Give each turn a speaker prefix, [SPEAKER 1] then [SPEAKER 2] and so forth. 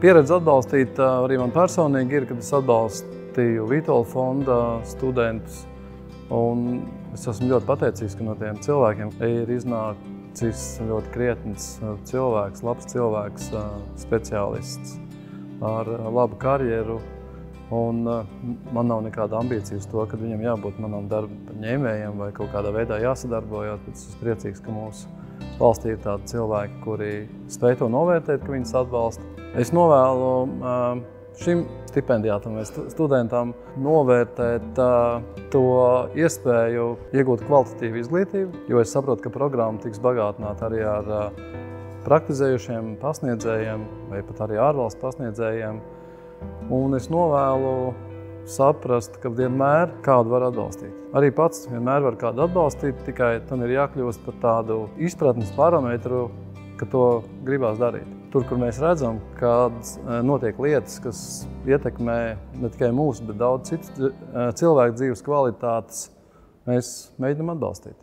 [SPEAKER 1] Pieredze atbalstīt arī man personīgi ir, kad es atbalstīju Vitola fonda studentus. Un es esmu ļoti pateicīgs, ka no tiem cilvēkiem ir iznācis ļoti krietns cilvēks, labs cilvēks, speciālists ar labu karjeru. Un man nav nekāda ambīcija uz to, ka viņam jābūt manam darba ņēmējam vai kaut kādā veidā jāsadarbojās, bet es esmu priecīgs, ka mūsu valstī ir tādi cilvēki, kuri spēj to novērtēt, ka viņus atbalsta. Es novēlu šim stipendijātam vai studentam novērtēt to iespēju iegūt kvalitatīvu izglītību, jo es saprotu, ka programma tiks bagātināta arī ar praktizējušiem pasniedzējiem vai pat arī ārvalstu pasniedzējiem. Un es novēlu saprast, ka vienmēr kādu var atbalstīt. Arī pats vienmēr var kādu atbalstīt, tikai tam ir jākļūst par tādu izpratnes parametru, ka to gribās darīt. Tur, kur mēs redzam, kad notiek lietas, kas ietekmē ne tikai mūsu, bet daudz citu cilvēku dzīves kvalitātes, mēs mēģinām atbalstīt.